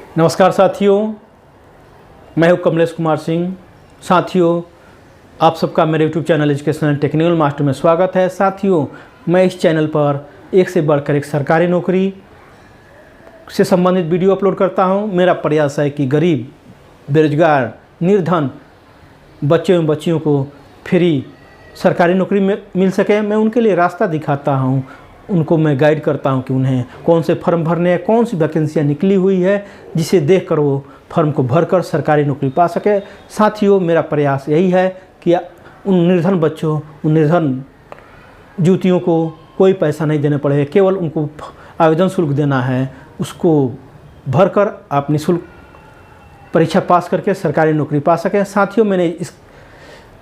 नमस्कार साथियों, मैं हूं कमलेश कुमार सिंह। साथियों, आप सबका मेरे YouTube channel educational technical master में स्वागत है। साथियों, मैं इस चैनल पर एक से बढ़कर एक सरकारी नौकरी से संबंधित वीडियो अपलोड करता हूं। मेरा प्रयास है कि गरीब, बेरोजगार, निर्धन बच्चे एवं बच्चियों को फ्री सरकारी नौकरी में मिल सके। मैं उनके लिए रास्ता दिखाता हूं, उनको मैं गाइड करता हूं कि उन्हें कौन से फॉर्म भरने हैं, कौन सी वैकेंसियाँ निकली हुई है, जिसे देखकर वो फॉर्म को भरकर सरकारी नौकरी पा सके। साथियों, मेरा प्रयास यही है कि उन निर्धन बच्चों, उन निर्धन युवतियों को कोई पैसा नहीं देना पड़े, केवल उनको आवेदन शुल्क देना है। उसको भरकर आप निःशुल्क परीक्षा पास करके सरकारी नौकरी पा सकें। साथियों, मैंने इस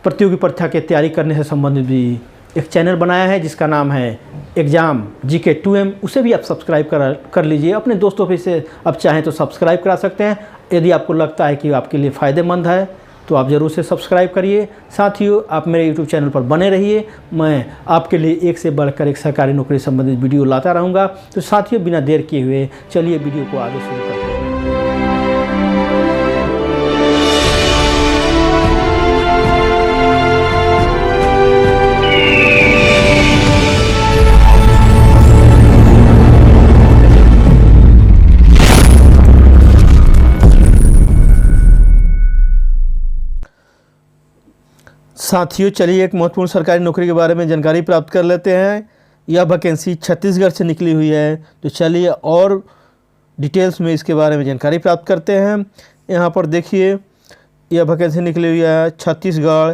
प्रतियोगी परीक्षा की तैयारी करने से संबंधित भी एक चैनल बनाया है जिसका नाम है एग्ज़ाम GK 2M। उसे भी आप सब्सक्राइब कर लीजिए। अपने दोस्तों पे से आप चाहें तो सब्सक्राइब करा सकते हैं। यदि आपको लगता है कि आपके लिए फ़ायदेमंद है तो आप ज़रूर से सब्सक्राइब करिए। साथियों, आप मेरे YouTube चैनल पर बने रहिए। मैं आपके लिए एक से बढ़कर एक सरकारी नौकरी संबंधित वीडियो लाता रहूँगा। तो साथियों, बिना देर किए हुए चलिए वीडियो को आगे शुरू करते हैं। साथियों, चलिए एक महत्वपूर्ण सरकारी नौकरी के बारे में जानकारी प्राप्त कर लेते हैं। यह वैकेंसी छत्तीसगढ़ से निकली हुई है। तो चलिए और डिटेल्स में इसके बारे में जानकारी प्राप्त करते हैं। यहाँ पर देखिए, यह वैकेंसी निकली हुई है Chhattisgarh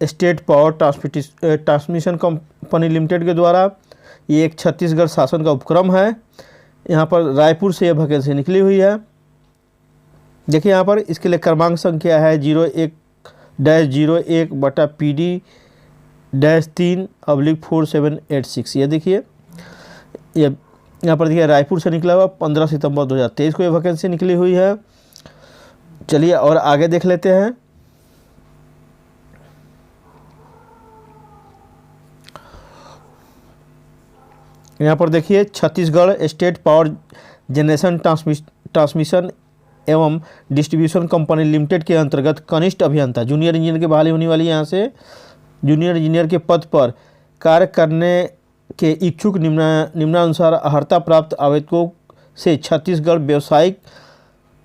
state power transmission company limited के द्वारा। ये एक छत्तीसगढ़ शासन का उपक्रम है। यहाँ पर रायपुर से यह वैकेंसी निकली हुई है। देखिए यहाँ पर इसके लिए क्रमांक संख्या है 01-01-PD-3/4786। ये देखिए, ये यहाँ पर देखिए रायपुर से निकला हुआ 15 सितंबर 2023 को ये वैकेंसी निकली हुई है। चलिए और आगे देख लेते हैं। यहाँ पर देखिए, Chhattisgarh state power generation transmission एवं डिस्ट्रीब्यूशन कंपनी लिमिटेड के अंतर्गत कनिष्ठ अभियंता जूनियर इंजीनियर की बहाली होने वाली। यहाँ से जूनियर इंजीनियर के पद पर कार्य करने के इच्छुक निम्नानुसार अर्हता प्राप्त आवेदकों से छत्तीसगढ़ व्यावसायिक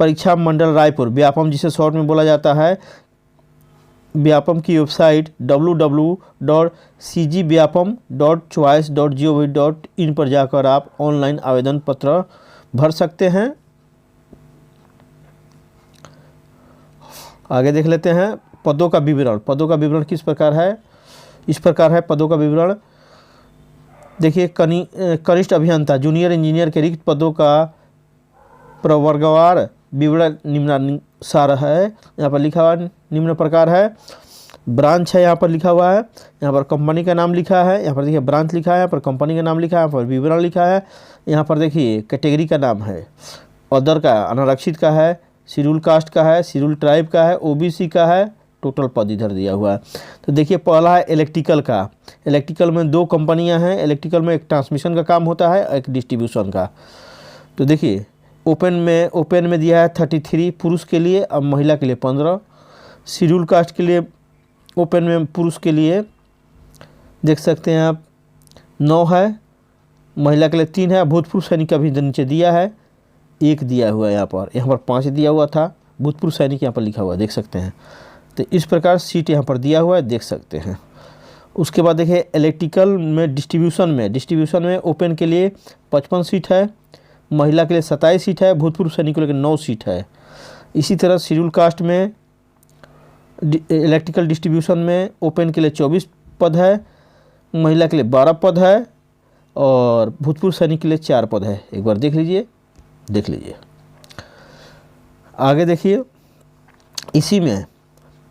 परीक्षा मंडल रायपुर व्यापम, जिसे शॉर्ट में बोला जाता है, व्यापम की वेबसाइट www.cgvyapam.choice.gov.in पर जाकर आप ऑनलाइन आवेदन पत्र भर सकते हैं। आगे देख लेते हैं पदों का विवरण। पदों का विवरण किस प्रकार है? इस प्रकार है पदों का विवरण। देखिए, कनिष्ठ अभियंता जूनियर इंजीनियर के रिक्त पदों का प्रवर्गवार विवरण निम्नानुसार है। यहाँ पर लिखा हुआ निम्न प्रकार है। ब्रांच है, यहाँ पर लिखा हुआ है। यहाँ पर कंपनी का नाम लिखा है। यहाँ पर देखिए ब्रांच लिखा है, यहाँ पर कंपनी का नाम लिखा है, यहाँ पर विवरण लिखा है। यहाँ पर देखिए कैटेगरी का नाम है, अदर का, अनारक्षित का है, शेड्यूल कास्ट का है, शेड्यूल ट्राइब का है, OBC का है। टोटल पद इधर दिया हुआ है। तो देखिए, पहला है इलेक्ट्रिकल का। इलेक्ट्रिकल में दो कंपनियां हैं। इलेक्ट्रिकल में एक ट्रांसमिशन का काम होता है, एक डिस्ट्रीब्यूशन का। तो देखिए, ओपन में दिया है 33 पुरुष के लिए, अब महिला के लिए 15। शेड्यूल कास्ट के लिए ओपन में पुरुष के लिए देख सकते हैं आप 9 है, महिला के लिए 3 है। भूतपूर्व सैनिक का भी नीचे दिया है, 1 दिया हुआ है। यहाँ पर 5 दिया हुआ था। भूतपूर्व सैनिक यहाँ पर लिखा हुआ है, देख सकते हैं। तो इस प्रकार सीट यहाँ पर दिया हुआ है, देख सकते हैं। उसके बाद देखिए, इलेक्ट्रिकल में डिस्ट्रीब्यूशन में ओपन के लिए 55 सीट है, महिला के लिए 27 सीट है, भूतपूर्व सैनिक के लिए 9 सीट है। इसी तरह शेड्यूल कास्ट में इलेक्ट्रिकल डिस्ट्रीब्यूशन में ओपन के लिए 24 पद है, महिला के लिए 12 पद है और भूतपूर्व सैनिक के लिए 4 पद है। एक बार देख लीजिए। आगे देखिए, इसी में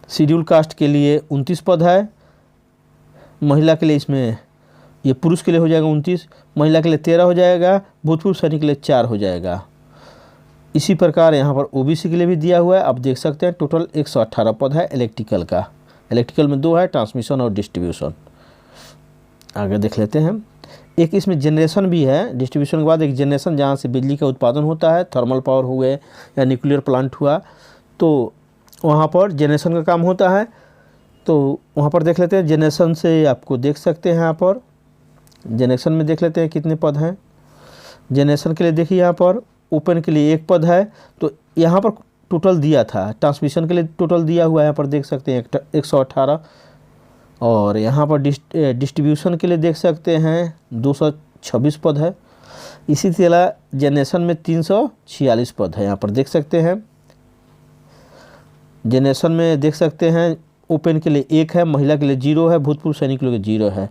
शेड्यूल कास्ट के लिए 29 पद है, महिला के लिए, इसमें ये पुरुष के लिए हो जाएगा 29, महिला के लिए 13 हो जाएगा, भूतपूर्व सैनिक के लिए 4 हो जाएगा। इसी प्रकार यहाँ पर OBC के लिए भी दिया हुआ है। आप देख सकते हैं टोटल 118 पद है इलेक्ट्रिकल का। इलेक्ट्रिकल में 2 है, ट्रांसमिशन और डिस्ट्रीब्यूशन। आगे देख लेते हैं। एक इसमें जनरेशन भी है, डिस्ट्रीब्यूशन के बाद एक जनरेशन जहाँ से बिजली का उत्पादन होता है, थर्मल पावर हो गए या न्यूक्लियर प्लांट हुआ, तो वहाँ पर जनरेशन का काम होता है। तो वहाँ पर देख लेते हैं, जनरेशन से आपको देख सकते हैं यहाँ पर, जनरेशन में देख लेते हैं कितने पद हैं। जनरेशन के लिए देखिए यहाँ पर ओपन के लिए 1 पद है, तो यहाँ पर टोटल दिया था, ट्रांसमिशन के लिए टोटल दिया हुआ है, यहाँ पर देख सकते हैं 118, और यहाँ पर डिस्ट्रीब्यूशन के लिए देख सकते हैं 226 पद है। इसी तरह जनरेशन में 346 पद है, यहाँ पर देख सकते हैं। जनरेशन में देख सकते हैं ओपन के लिए 1 है, महिला के लिए 0 है, भूतपूर्व सैनिक के लिए 0 है।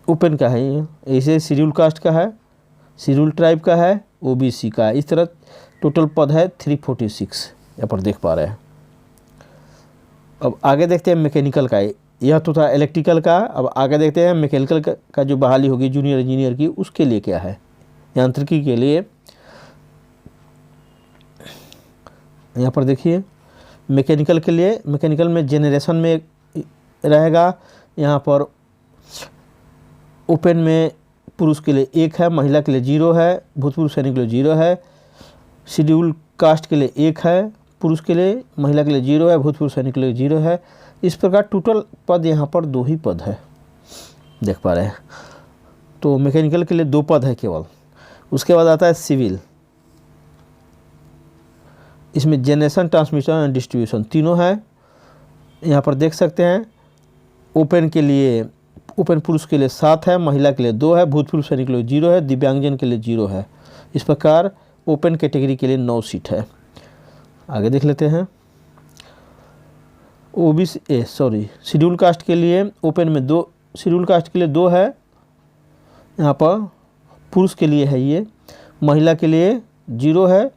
ओपन का है ये, ऐसे शेड्यूल कास्ट का है, शेड्यूल ट्राइब का है, ओबीसी का है। इस तरह टोटल पद है 346, यहाँ पर देख पा रहे हैं। अब आगे देखते हैं मैकेनिकल का, यह तो था इलेक्ट्रिकल का। अब आगे देखते हैं मैकेनिकल का जो बहाली होगी जूनियर इंजीनियर की, उसके लिए क्या है। यांत्रिकी के लिए यहाँ पर देखिए मैकेनिकल के लिए, मैकेनिकल में जनरेशन में रहेगा, यहाँ पर ओपन में पुरुष के लिए 1 है, महिला के लिए 0 है, भूतपूर्व सैनिक के लिए 0 है, शेड्यूल कास्ट के लिए 1 है, पुरुष के लिए, महिला के लिए 0 है, भूतपूर्व सैनिक के लिए 0 है। इस प्रकार टोटल पद यहाँ पर 2 ही पद है, देख पा रहे हैं। तो मैकेनिकल के लिए 2 पद है केवल। उसके बाद आता है सिविल, इसमें जनरेशन, ट्रांसमिशन एंड डिस्ट्रीब्यूशन तीनों है। यहाँ पर देख सकते हैं ओपन के लिए, ओपन पुरुष के लिए 7 है, महिला के लिए 2 है, भूतपूर्व सैनिक के लिए 0 है, दिव्यांगजन के लिए 0 है। इस प्रकार ओपन कैटेगरी के लिए 9 सीट है। आगे देख लेते हैं ओबीसी शेड्यूल कास्ट के लिए ओपन में 2, शेड्यूल कास्ट के लिए 2 है, यहाँ पर पुरुष के लिए है ये, महिला के लिए 0 है,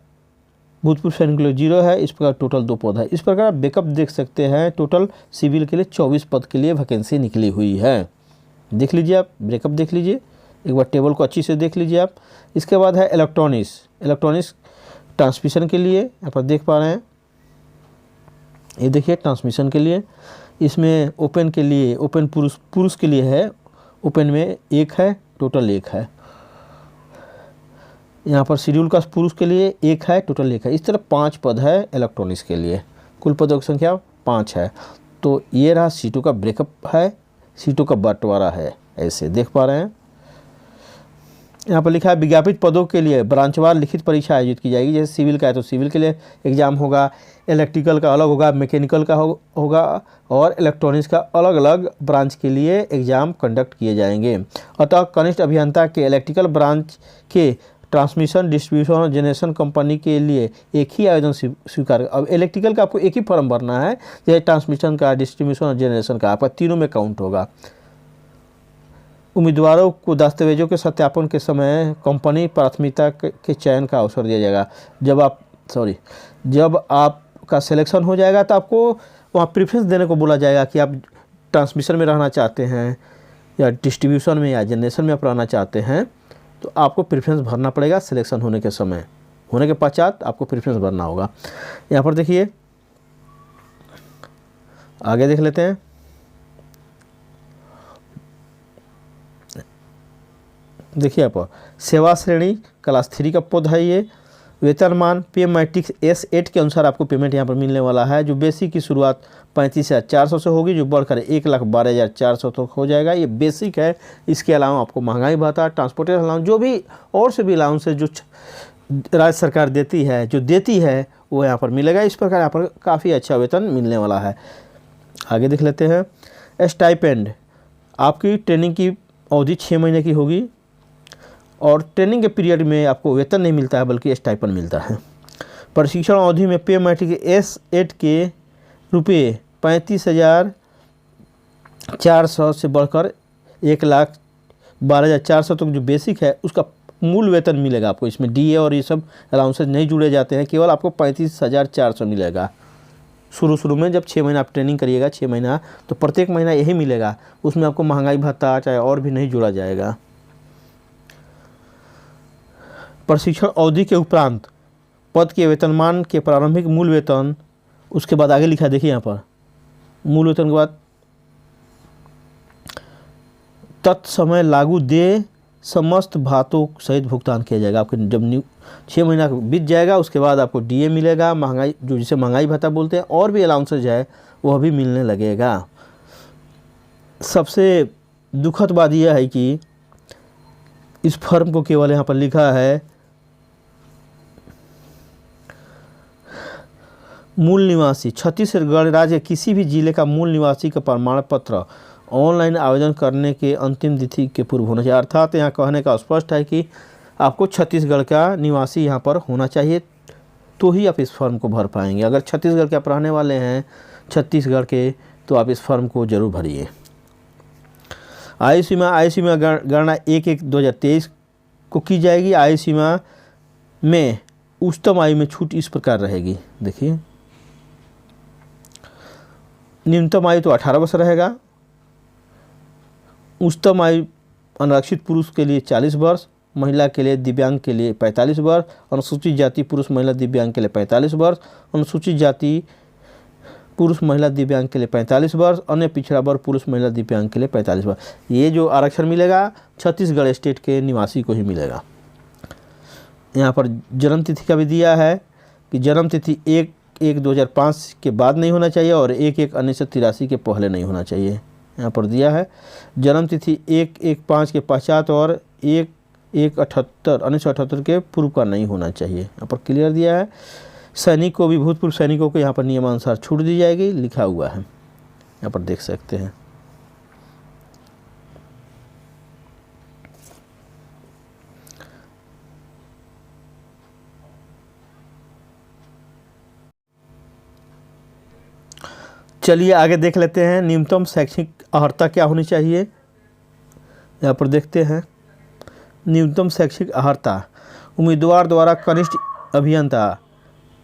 भूतपूर्व सैनिक के लिए 0 है। इस प्रकार टोटल 2 पद है। इस प्रकार आप बैकअप देख सकते हैं, टोटल सिविल के लिए 24 पद के लिए वैकेंसी निकली हुई है। देख लीजिए आप, ब्रेकअप देख लीजिए एक बार, टेबल को अच्छी से देख लीजिए आप। इसके बाद है इलेक्ट्रॉनिक्स, इलेक्ट्रॉनिक्स ट्रांसमिशन के लिए यहाँ पर देख पा रहे हैं, ये देखिए ट्रांसमिशन के लिए। इसमें ओपन के लिए, ओपन पुरुष के लिए है, ओपन में 1 है, टोटल 1 है। यहाँ पर शेड्यूल कास्ट पुरुष के लिए 1 है, टोटल 1 है। इस तरह 5 पद है इलेक्ट्रॉनिक्स के लिए, कुल पदों की संख्या 5 है। तो ये रहा सीटों का ब्रेकअप है, सीटों का बंटवारा है, ऐसे देख पा रहे हैं। यहाँ पर लिखा है विज्ञापित पदों के लिए ब्रांचवार लिखित परीक्षा आयोजित की जाएगी। जैसे सिविल का है तो सिविल के लिए एग्जाम होगा, इलेक्ट्रिकल का अलग होगा, मैकेनिकल का होगा, और इलेक्ट्रॉनिक्स का अलग अलग ब्रांच के लिए एग्जाम कंडक्ट किए जाएंगे। अतः कनिष्ठ अभियंता के इलेक्ट्रिकल ब्रांच के ट्रांसमिशन, डिस्ट्रीब्यूशन और जनरेशन कंपनी के लिए एक ही आवेदन स्वीकार। अब इलेक्ट्रिकल का आपको एक ही फॉर्म भरना है, जैसे ट्रांसमिशन का, डिस्ट्रीब्यूशन और जनरेशन का, आपका तीनों में काउंट होगा। उम्मीदवारों को दस्तावेजों के सत्यापन के समय कंपनी प्राथमिकता के चयन का अवसर दिया जाएगा। जब आपका सिलेक्शन हो जाएगा तो आपको वहाँ प्रेफरेंस देने को बोला जाएगा कि आप ट्रांसमिशन में रहना चाहते हैं या डिस्ट्रीब्यूशन में या जनरेशन में आप रहना चाहते हैं, तो आपको प्रेफरेंस भरना पड़ेगा। सिलेक्शन होने के समय, होने के पश्चात आपको प्रेफरेंस भरना होगा। यहाँ पर देखिए, आगे देख लेते हैं। देखिए आप, सेवा श्रेणी क्लास 3 का पद है ये। वेतनमान पीएम मैट्रिक्स S8 के अनुसार आपको पेमेंट यहाँ पर मिलने वाला है। जो बेसिक की शुरुआत 35,400 से होगी, जो बढ़कर 1,12,400 तक हो जाएगा। ये बेसिक है। इसके अलावा आपको महंगाई भत्ता, ट्रांसपोर्टेशन अलाउंस, जो भी और से भी अलाउंस है जो राज्य सरकार देती है वो यहाँ पर मिलेगा। इस प्रकार यहाँ पर काफ़ी अच्छा वेतन मिलने वाला है। आगे देख लेते हैं। स्टाइपेंड, आपकी ट्रेनिंग की अवधि 6 महीने की होगी और ट्रेनिंग के पीरियड में आपको वेतन नहीं मिलता है बल्कि स्टाइपेंड मिलता है। प्रशिक्षण अवधि में पे मैट्रिक S8 के रुपये 35,400 से बढ़कर 1,12,400 तक जो बेसिक है उसका मूल वेतन मिलेगा आपको। इसमें DA और ये सब अलाउंसेज नहीं जुड़े जाते हैं, केवल आपको 35,400 मिलेगा। शुरू में जब 6 महीना आप ट्रेनिंग करिएगा, 6 महीना, तो प्रत्येक महीना यही मिलेगा। उसमें आपको महंगाई भत्ता चाहे और भी नहीं जुड़ा जाएगा। प्रशिक्षण अवधि के उपरांत पद के वेतनमान के प्रारंभिक मूल वेतन, उसके बाद आगे लिखा है, देखिए यहाँ पर मूल वेतन के बाद तत्समय लागू दे समस्त भातों सहित भुगतान किया जाएगा। आपके जब 6 महीना बीत जाएगा उसके बाद आपको डीए मिलेगा, महंगाई जो जिसे महंगाई भत्ता बोलते हैं, और भी अलाउंसेज है वह भी मिलने लगेगा। सबसे दुखद बात यह है कि इस फर्म को केवल यहाँ पर लिखा है मूल निवासी, छत्तीसगढ़ राज्य के किसी भी जिले का मूल निवासी का प्रमाण पत्र ऑनलाइन आवेदन करने के अंतिम तिथि के पूर्व होना चाहिए। अर्थात यहाँ कहने का स्पष्ट है कि आपको छत्तीसगढ़ का निवासी यहाँ पर होना चाहिए, तो ही आप इस फॉर्म को भर पाएंगे। अगर छत्तीसगढ़ के आप रहने वाले हैं छत्तीसगढ़ के, तो आप इस फॉर्म को जरूर भरिए। आयु सीमा गणना 1/1/2023 को की जाएगी। आयु सीमा में उच्चतम आयु में छूट इस प्रकार रहेगी। देखिए, न्यूनतम आयु तो 18 वर्ष रहेगा। उच्चतम आयु अनारक्षित पुरुष के लिए 40 वर्ष, महिला के लिए दिव्यांग के लिए 45 वर्ष, अनुसूचित जाति पुरुष महिला दिव्यांग के लिए 45 वर्ष, अनुसूचित जाति पुरुष महिला दिव्यांग के लिए 45 वर्ष, अन्य पिछड़ा वर्ग पुरुष महिला दिव्यांग के लिए 45 वर्ष। ये जो आरक्षण मिलेगा छत्तीसगढ़ स्टेट के निवासी को ही मिलेगा। यहाँ पर जन्म तिथि का भी दिया है कि जन्म तिथि 1/1/2005 के बाद नहीं होना चाहिए और 1/1/1983 के पहले नहीं होना चाहिए। यहाँ पर दिया है जन्म तिथि 1/1/5 के पश्चात और 1/1/1978 के पूर्व का नहीं होना चाहिए। यहाँ पर क्लियर दिया है। सैनिक को भी, भूतपूर्व सैनिकों को यहाँ पर नियमानुसार छूट दी जाएगी, लिखा हुआ है, यहाँ पर देख सकते हैं। चलिए आगे देख लेते हैं न्यूनतम शैक्षिक अर्हता क्या होनी चाहिए। यहाँ पर देखते हैं न्यूनतम शैक्षिक अर्हता उम्मीदवार द्वारा कनिष्ठ अभियंता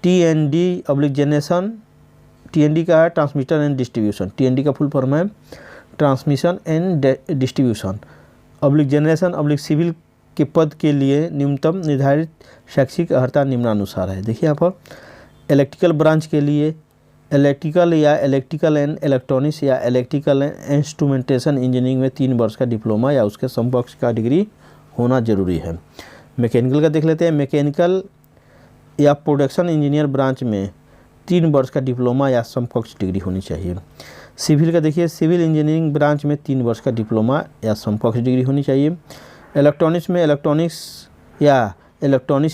TND/जनरेशन, TND का है ट्रांसमीटर एंड डिस्ट्रीब्यूशन, TND का फुल फॉर्म है transmission and distribution /generation civil के पद के लिए न्यूनतम निर्धारित शैक्षिक अर्हता निम्नानुसार है। देखिए यहाँ पर इलेक्ट्रिकल ब्रांच के लिए इलेक्ट्रिकल एंड इलेक्ट्रॉनिक्स या इलेक्ट्रिकल एंड इंस्ट्रूमेंटेशन इंजीनियरिंग में 3 वर्ष का डिप्लोमा या उसके समकक्ष का डिग्री होना जरूरी है। मैकेनिकल का देख लेते हैं। मैकेनिकल या प्रोडक्शन इंजीनियर ब्रांच में 3 वर्ष का डिप्लोमा या समकक्ष डिग्री होनी चाहिए। सिविल का देखिए, सिविल इंजीनियरिंग ब्रांच में 3 वर्ष का डिप्लोमा या समकक्ष डिग्री होनी चाहिए। इलेक्ट्रॉनिक्स में इलेक्ट्रॉनिक्स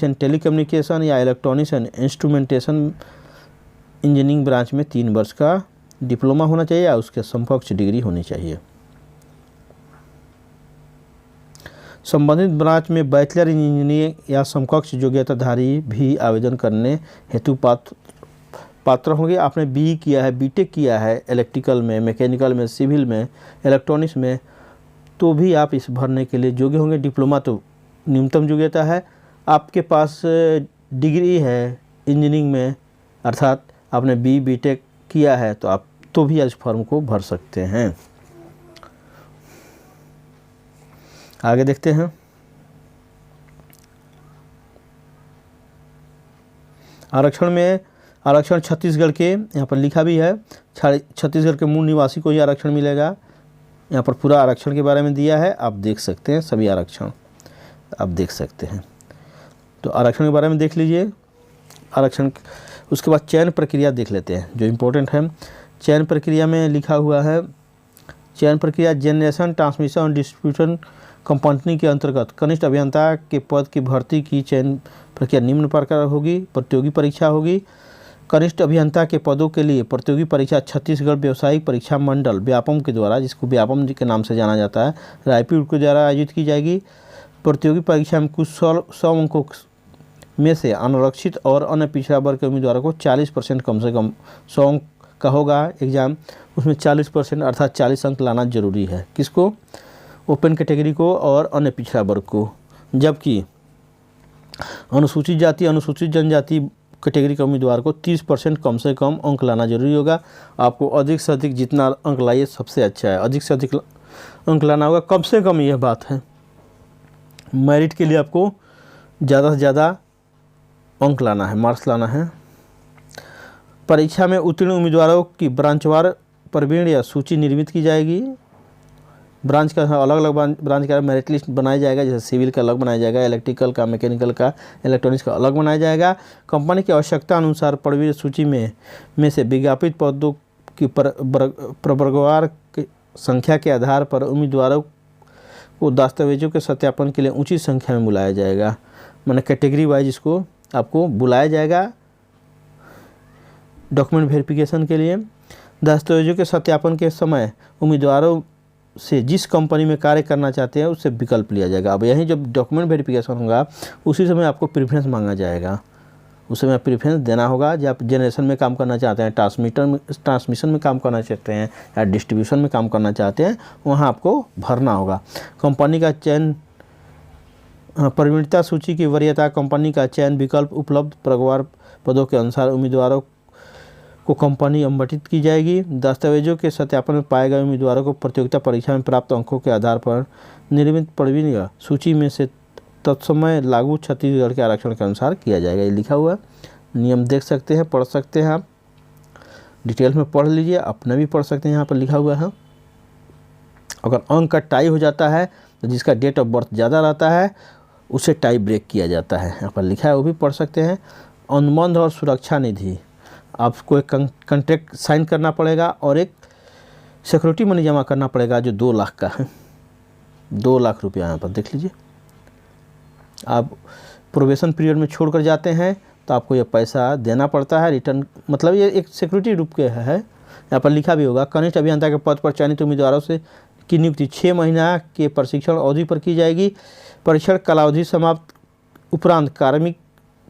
एंड टेलीकम्युनिकेशन या electronics and instrumentation engineering branch में 3 वर्ष का डिप्लोमा होना चाहिए या उसके समकक्ष डिग्री होनी चाहिए। संबंधित ब्रांच में बैचलर इंजीनियरिंग या समकक्ष योग्यताधारी भी आवेदन करने हेतु पात्र होंगे। आपने BE किया है, BTech किया है इलेक्ट्रिकल में, मैकेनिकल में, सिविल में, इलेक्ट्रॉनिक्स में, तो भी आप इस भरने के लिए योग्य होंगे। डिप्लोमा तो न्यूनतम योग्यता है। आपके पास डिग्री है इंजीनियरिंग में, अर्थात आपने BE BTech किया है, तो आप तो भी इस फॉर्म को भर सकते हैं। आगे देखते हैं। आरक्षण छत्तीसगढ़ के, यहाँ पर लिखा भी है छत्तीसगढ़ के मूल निवासी को ही आरक्षण मिलेगा। यहाँ पर पूरा आरक्षण के बारे में दिया है, आप देख सकते हैं, सभी आरक्षण आप देख सकते हैं। तो आरक्षण के बारे में देख लीजिए। आरक्षण उसके बाद चयन प्रक्रिया देख लेते हैं जो इम्पोर्टेंट है। चयन प्रक्रिया में लिखा हुआ है, चयन प्रक्रिया जनरेशन, ट्रांसमिशन और डिस्ट्रीब्यूशन कंपनी के अंतर्गत कनिष्ठ अभियंता के पद की भर्ती की चयन प्रक्रिया निम्न प्रकार होगी। प्रतियोगी परीक्षा होगी। कनिष्ठ अभियंता के पदों के लिए प्रतियोगी परीक्षा छत्तीसगढ़ व्यावसायिक परीक्षा मंडल व्यापम के द्वारा, जिसको व्यापम के नाम से जाना जाता है, रायपुर के द्वारा आयोजित की जाएगी। प्रतियोगी परीक्षा में कुछ 100 अंकों में से अनारक्षित और अन्य पिछड़ा वर्ग के उम्मीदवारों को 40% कम से कम 100 अंक का होगा एग्ज़ाम, उसमें 40% अर्थात 40 अंक लाना जरूरी है। किसको? ओपन कैटेगरी को और अन्य पिछड़ा वर्ग को। जबकि अनुसूचित जाति, अनुसूचित जनजाति कैटेगरी के उम्मीदवार को 30% कम से कम अंक लाना जरूरी होगा। आपको अधिक से अधिक जितना अंक लाइए सबसे अच्छा है, अधिक से अधिक अंक लाना होगा, कम से कम यह बात है। मेरिट के लिए आपको ज़्यादा से ज़्यादा अंक लाना है, मार्क्स लाना है। परीक्षा में उत्तीर्ण उम्मीदवारों की ब्रांचवार प्रवीण या सूची निर्मित की जाएगी। ब्रांच का अलग अलग ब्रांच का मेरिट लिस्ट बनाया जाएगा, जैसे सिविल का अलग बनाया जाएगा, इलेक्ट्रिकल का, मैकेनिकल का, इलेक्ट्रॉनिक्स का अलग बनाया जाएगा। कंपनी की आवश्यकता अनुसार प्रवीण सूची में से विज्ञापित पदों की प्रवर्गवार की संख्या के आधार पर उम्मीदवारों को दस्तावेजों के सत्यापन के लिए उचित संख्या में बुलाया जाएगा। माने कैटेगरी वाइज इसको आपको बुलाया जाएगा डॉक्यूमेंट वेरिफिकेशन के लिए। दस्तावेजों के सत्यापन के समय उम्मीदवारों से जिस कंपनी में कार्य करना चाहते हैं उससे विकल्प लिया जाएगा। अब यहीं जब डॉक्यूमेंट वेरिफिकेशन होगा उसी समय आपको प्रेफरेंस मांगा जाएगा, उस समय प्रेफरेंस देना होगा। जब आप जनरेशन में काम करना चाहते हैं, ट्रांसमिशन में काम करना चाहते हैं या डिस्ट्रीब्यूशन में काम करना चाहते हैं, वहाँ आपको भरना होगा। कंपनी का चयन, प्रवीणता सूची की वरीयता, कंपनी का चयन विकल्प उपलब्ध प्रवर्ग पदों के अनुसार उम्मीदवारों को कंपनी आवंटित की जाएगी। दस्तावेजों के सत्यापन में पाए गए उम्मीदवारों को प्रतियोगिता परीक्षा में प्राप्त अंकों के आधार पर निर्मित प्रवीण सूची में से तत्समय लागू छत्तीसगढ़ के आरक्षण के अनुसार किया जाएगा। ये लिखा हुआ नियम देख सकते हैं, पढ़ सकते हैं, आप डिटेल में पढ़ लीजिए, अपने भी पढ़ सकते हैं। यहाँ पर लिखा हुआ है अगर अंक का टाई हो जाता है तो जिसका डेट ऑफ बर्थ ज़्यादा रहता है उसे टाई ब्रेक किया जाता है। यहाँ पर लिखा है, वो भी पढ़ सकते हैं। अनुबंध और सुरक्षा निधि, आपको एक कॉन्ट्रैक्ट साइन करना पड़ेगा और एक सिक्योरिटी मनी जमा करना पड़ेगा जो 2 लाख का है, 2 लाख रुपया। यहाँ पर देख लीजिए, आप प्रोबेशन पीरियड में छोड़कर जाते हैं तो आपको ये पैसा देना पड़ता है रिटर्न, मतलब ये एक सिक्योरिटी रूप के है। यहाँ पर लिखा भी होगा कनिष्ठ अभियंता के पद पर चयनित उम्मीदवारों से की नियुक्ति 6 महीना के प्रशिक्षण अवधि पर की जाएगी। परीक्षण कालावधि समाप्त उपरांत कार्मिक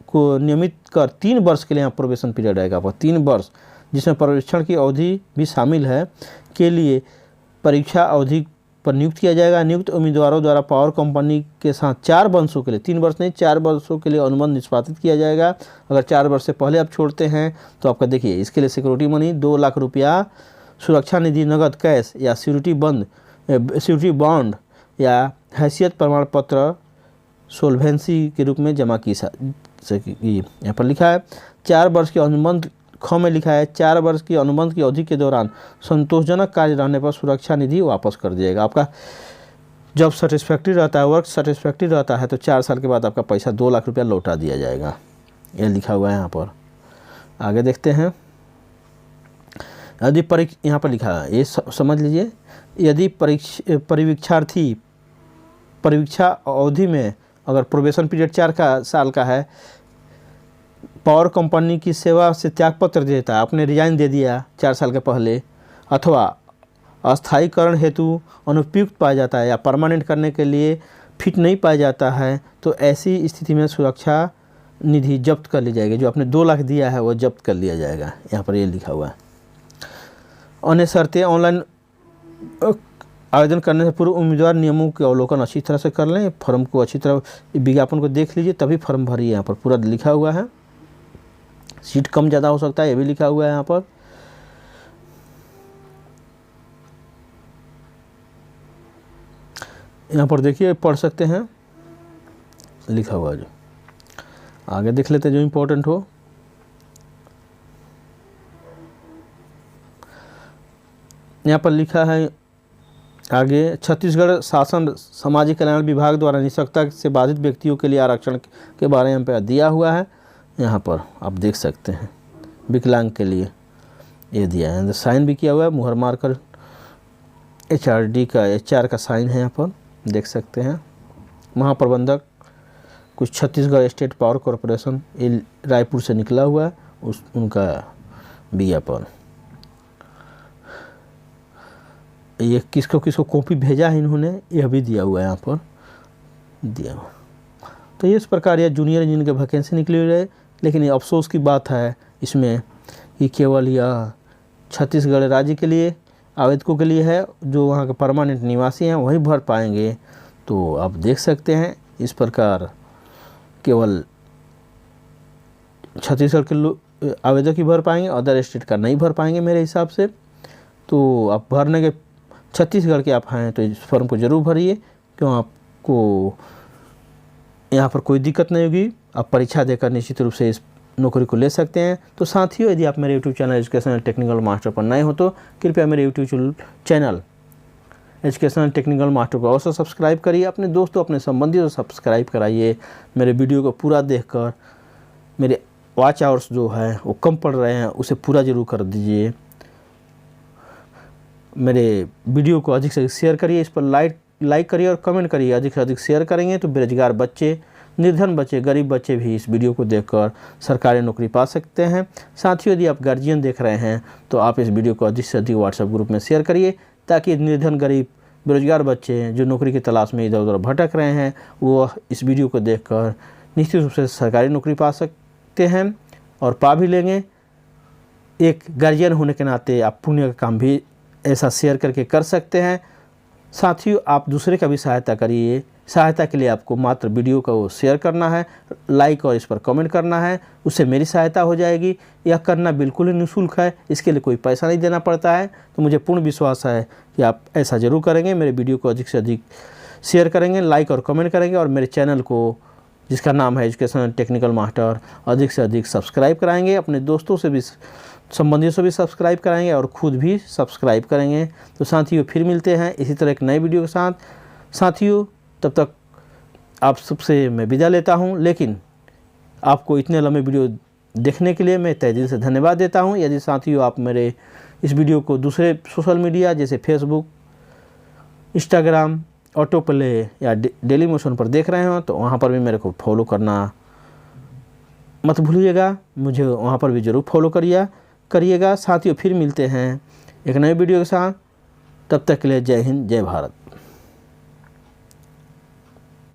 को नियमित कर 3 वर्ष के लिए यहाँ प्रोबेशन पीरियड रहेगा आपका 3 वर्ष, जिसमें प्रशिक्षण की अवधि भी शामिल है, के लिए परीक्षा अवधि पर नियुक्त किया जाएगा। नियुक्त उम्मीदवारों द्वारा पावर कंपनी के साथ 4 वर्षों के लिए, 3 वर्ष नहीं 4 वर्षों के लिए अनुबंध निष्पादित किया जाएगा। अगर 4 वर्ष से पहले आप छोड़ते हैं तो आपका देखिए इसके लिए सिक्योरिटी मनी 2 लाख रुपया, सुरक्षा निधि नगद कैश या सिक्योरिटी बॉन्ड या हैसियत प्रमाण पत्र सोल्वेंसी के रूप में जमा की सकेगी। यहाँ पर लिखा है 4 वर्ष के अनुबंध में लिखा है 4 वर्ष की अनुबंध की अवधि के दौरान संतोषजनक कार्य रहने पर सुरक्षा निधि वापस कर दिएगा। आपका जब सेटिस्फैक्ट्री रहता है, वर्क सेटिस्फैक्ट्री रहता है तो 4 साल के बाद आपका पैसा 2 लाख रुपया लौटा दिया जाएगा। ये लिखा हुआ है यहाँ पर। आगे देखते हैं, यदि यहाँ पर लिखा है, ये समझ लीजिए, यदि परीक्षार्थी परीक्षा अवधि में अगर प्रोबेशन पीरियड 4 साल का है, पावर कंपनी की सेवा से त्यागपत्र देता है, आपने रिजाइन दे दिया 4 साल के पहले, अथवा अस्थायीकरण हेतु अनुपयुक्त पाया जाता है या परमानेंट करने के लिए फिट नहीं पाया जाता है, तो ऐसी स्थिति में सुरक्षा निधि जब्त कर ली जाएगी। जो आपने 2 लाख दिया है वो जब्त कर लिया जाएगा। यहाँ पर ये लिखा हुआ है। अन्य शर्तें, ऑनलाइन आवेदन करने से पूर्व उम्मीदवार नियमों के अवलोकन अच्छी तरह से कर लें, फॉर्म को अच्छी तरह विज्ञापन को देख लीजिए तभी फॉर्म भरिए। यहाँ पर पूरा लिखा हुआ है, सीट कम ज़्यादा हो सकता है, ये भी लिखा हुआ है यहाँ पर। यहाँ पर देखिए पढ़ सकते हैं, लिखा हुआ है। जो आगे देख लेते हैं जो इम्पोर्टेंट हो। यहाँ पर लिखा है आगे, छत्तीसगढ़ शासन सामाजिक कल्याण विभाग द्वारा निःशक्तता से बाधित व्यक्तियों के लिए आरक्षण के बारे में दिया हुआ है। यहाँ पर आप देख सकते हैं विकलांग के लिए ये दिया है, साइन भी किया हुआ है, मुहर मारकर HR का साइन है। यहाँ पर देख सकते हैं। महाप्रबंधक कुछ छत्तीसगढ़ स्टेट पावर कॉरपोरेशन, ये रायपुर से निकला हुआ है, उनका विज्ञापन। ये किसको कॉपी भेजा है इन्होंने, यह भी दिया हुआ है यहाँ पर दिया हुआ। तो ये इस प्रकार यह जूनियर इंजीनियर की वैकेंसी निकली हुई है। लेकिन ये अफसोस की बात है इसमें कि केवल यह छत्तीसगढ़ राज्य के लिए आवेदकों के लिए है, जो वहाँ के परमानेंट निवासी हैं वही भर पाएंगे। तो आप देख सकते हैं इस प्रकार केवल छत्तीसगढ़ के लोग आवेदक ही भर पाएंगे, अदर स्टेट का नहीं भर पाएंगे मेरे हिसाब से। तो आप भरने के छत्तीसगढ़ के आप हैं तो इस फॉर्म को ज़रूर भरिए, क्यों आपको यहाँ पर कोई दिक्कत नहीं होगी। आप परीक्षा देकर निश्चित रूप से इस नौकरी को ले सकते हैं। तो साथियों, यदि आप मेरे YouTube channel educational technical master पर नए हो तो कृपया मेरे YouTube channel educational technical master को अवश्य सब्सक्राइब करिए। अपने दोस्तों अपने संबंधियों से सब्सक्राइब कराइए। मेरे वीडियो को पूरा देखकर मेरे वॉच आवर्स जो है वो कम पड़ रहे हैं, उसे पूरा जरूर कर दीजिए। मेरे वीडियो को अधिक से अधिक शेयर करिए, इस पर लाइक करिए और कमेंट करिए। अधिक से अधिक शेयर करेंगे तो बेरोजगार बच्चे, निर्धन बच्चे, गरीब बच्चे भी इस वीडियो को देखकर सरकारी नौकरी पा सकते हैं। साथियों, यदि आप गार्जियन देख रहे हैं तो आप इस वीडियो को अधिक से अधिक व्हाट्सएप ग्रुप में शेयर करिए, ताकि निर्धन, गरीब, बेरोजगार बच्चे जो नौकरी की तलाश में इधर उधर भटक रहे हैं वो इस वीडियो को देखकर निश्चित रूप से सरकारी नौकरी पा सकते हैं और पा भी लेंगे। एक गार्जियन होने के नाते आप पुण्य का काम भी ऐसा शेयर करके कर सकते हैं। साथियों, आप दूसरे का भी सहायता करिए। सहायता के लिए आपको मात्र वीडियो को शेयर करना है, लाइक और इस पर कमेंट करना है, उससे मेरी सहायता हो जाएगी। यह करना बिल्कुल ही निःशुल्क है, इसके लिए कोई पैसा नहीं देना पड़ता है। तो मुझे पूर्ण विश्वास है कि आप ऐसा ज़रूर करेंगे। मेरे वीडियो को अधिक से अधिक शेयर करेंगे, लाइक और कमेंट करेंगे और मेरे चैनल को, जिसका नाम है एजुकेशनल टेक्निकल मास्टर, अधिक से अधिक सब्सक्राइब कराएंगे। अपने दोस्तों से भी, संबंधियों से भी सब्सक्राइब कराएंगे और खुद भी सब्सक्राइब करेंगे। तो साथियों, फिर मिलते हैं इसी तरह एक नए वीडियो के साथ। साथियों, तब तक आप सबसे मैं विदा लेता हूं, लेकिन आपको इतने लंबे वीडियो देखने के लिए मैं तहे दिल से धन्यवाद देता हूं। यदि साथियों आप मेरे इस वीडियो को दूसरे सोशल मीडिया जैसे फेसबुक, इंस्टाग्राम, ऑटो प्ले या डेली मोशन पर देख रहे हो तो वहाँ पर भी मेरे को फॉलो करना मत भूलिएगा। मुझे वहाँ पर भी ज़रूर फॉलो करिएगा। साथियों, फिर मिलते हैं एक नए वीडियो के साथ। तब तक के लिए जय हिंद, जय भारत।